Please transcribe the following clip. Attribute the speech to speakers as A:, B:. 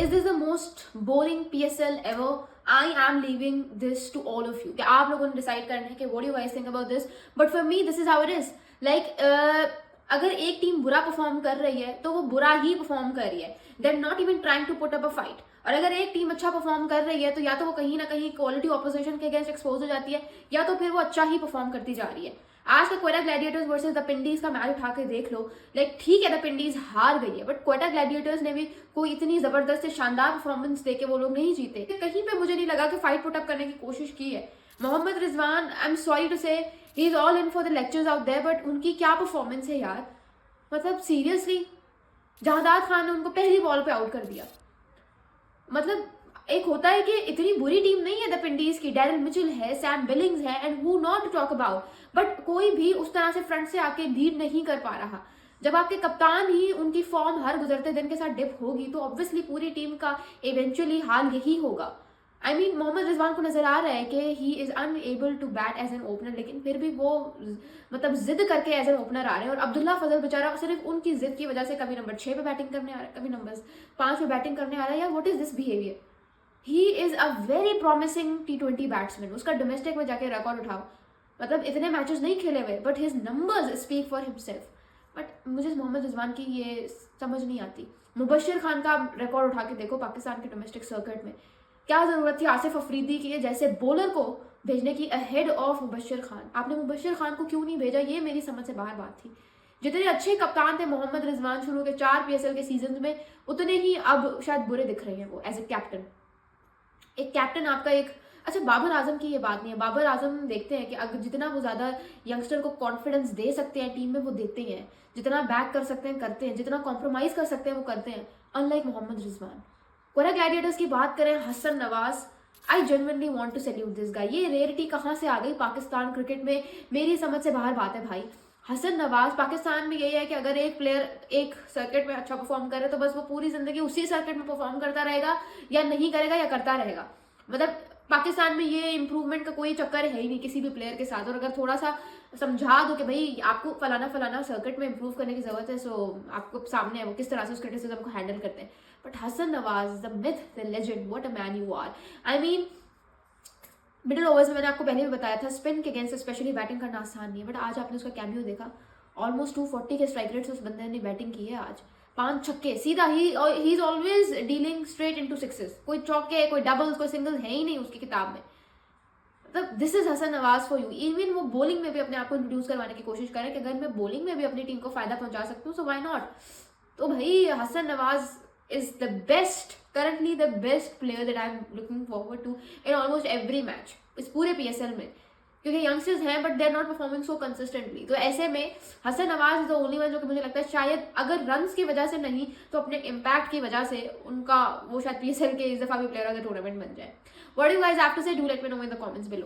A: Is this the most boring PSL ever? I am leaving this to all of you, कि आप लोगों ने decide करना है कि what do you guys think about this, but for me this is how it is. Like अगर एक team बुरा परफॉर्म कर रही है तो वो बुरा ही परफॉर्म कर रही है, they are not even trying to put up a fight. और अगर एक टीम अच्छा परफॉर्म कर रही है तो या तो वो कहीं ना कहीं क्वालिटी ऑपोजिशन के अगेंस्ट एक्सपोज हो जाती है, या तो फिर वो अच्छा ही परफॉर्म करती जा रही है। आज का क्वेटा ग्लैडिएटर्स वर्सेस द पिंडीज का मैच उठा के देख लो। लाइक ठीक है, द पिंडीज हार गई है, बट क्वेटा ग्लैडिएटर्स ने भी कोई इतनी जबरदस्त शानदार परफॉर्मेंस देके वो लोग नहीं जीते। कहीं पे मुझे नहीं लगा कि फाइट पुट अप करने की कोशिश की है। Mohammad Rizwan, I am sorry to say, he is all in for the lectures out there, but उनकी क्या परफॉर्मेंस है यार। मतलब सीरियसली, जहादार खान ने उनको पहली बॉल पे आउट कर दिया। मतलब एक होता है कि इतनी बुरी टीम नहीं है द पिंडीज की, डैरेल मिचेल है, सैम बिलिंग्स है, and who not to talk about, but कोई भी उस तरह से फ्रंट से आके लीड नहीं कर पा रहा। जब आपके कप्तान ही उनकी फॉर्म हर गुजरते दिन के साथ डिप होगी तो ऑब्वियसली पूरी टीम का इवेंचुअली हाल यही होगा। आई मीन मोहम्मद रिजवान को नजर आ रहा है कि he is unable to bat as an opener, लेकिन फिर भी वो मतलब जिद करके एज एन ओपनर आ रहे हैं। और अब्दुल्ला फजल बेचारा सिर्फ उनकी जिद की वजह से कभी नंबर 6 पे बैटिंग करने आ रहा है, कभी नंबर 5 पे बैटिंग करने आ रहा है। यार what is this behaviour? He is a very promising T20 batsman. उसका डोमेस्टिक में जाके रिकॉर्ड उठाओ, मतलब इतने मैचेस नहीं खेले हुए, but his numbers speak for himself. But मुझे मोहम्मद रिजवान की ये समझ नहीं आती। मुबशिर खान का रिकॉर्ड उठा के देखो पाकिस्तान के डोमेस्टिक सर्किट में, क्या जरूरत थी आसिफ अफरीदी की जैसे बॉलर को भेजने की अहेड ऑफ मुबशिर खान? आपने मुबशिर खान को क्यों नहीं भेजा, ये मेरी समझ से बाहर बात थी। जितने अच्छे कप्तान थे मोहम्मद रिजवान शुरू के 4 PSL के सीजन में, उतने ही अब शायद बुरे दिख रहे हैं वो एज ए कैप्टन। एक कैप्टन आपका एक अच्छा, बाबर आजम की ये बात नहीं है। बाबर आजम देखते हैं कि अगर जितना वो ज़्यादा यंगस्टर को कॉन्फिडेंस दे सकते हैं टीम में वो देते हैं, जितना बैक कर सकते हैं करते हैं, जितना कॉम्प्रोमाइज़ कर सकते हैं वो करते हैं, अनलाइक मोहम्मद रिजवान। कोरा ग्लैडिएटर्स की बात करें, Hasan Nawaz, I genuinely want to salute this guy. ये रेयरिटी कहाँ से आ गई पाकिस्तान क्रिकेट में, मेरी समझ से बाहर बात है भाई। हसन नवाज, पाकिस्तान में यही है कि अगर एक प्लेयर एक सर्किट में अच्छा परफॉर्म करे तो बस वो पूरी जिंदगी उसी सर्किट में परफॉर्म करता रहेगा, या नहीं करेगा या करता रहेगा। मतलब पाकिस्तान में ये इंप्रूवमेंट का कोई चक्कर है ही नहीं किसी भी प्लेयर के साथ। और अगर थोड़ा सा समझा दो कि भाई आपको फलाना फलाना सर्किट में इंप्रूव करने की जरूरत है, सो आपको सामने है वो किस तरह से उस क्रिटिसिज्म को हैंडल करते हैं। But Hasan Nawaz, the myth, the legend, what a man you are. I mean middle overs में मैंने आपको पहले भी बताया था, स्पिन के अगेंस्ट स्पेशली बैटिंग करना आसान नहीं है, बट आज आपने उसका कैमियो देखा। ऑलमोस्ट 240 के स्ट्राइक रेट से उस बंदे ने बैटिंग की है आज, 5 छक्के सीधा। He is always dealing straight into sixes, कोई चौके, कोई डबल्स, कोई सिंगल्स है ही नहीं उसकी किताब में। मतलब this is Hasan Nawaz for you. Even वो बॉलिंग में भी अपने आप को इंट्रोड्यूस करवाने की कोशिश करें कि अगर मैं बॉलिंग में भी अपनी टीम को फायदा पहुंचा सकती हूँ सो व्हाई नॉट। तो भाई Hasan Nawaz is the best, currently the best player that I am looking forward to in almost every match इस पूरे PSL में, क्योंकि यंगस्टर्स हैं but they are not performing so consistently. तो ऐसे में Hasan Nawaz is the only one जो कि मुझे लगता है शायद अगर रन्स की वजह से नहीं तो अपने इम्पैक्ट की वजह से उनका वो शायद PSL के इस दफा भी प्लेयर ऑफ द टूर्नामेंट बन जाए। What do you guys have to say? Do let me know in the comments below.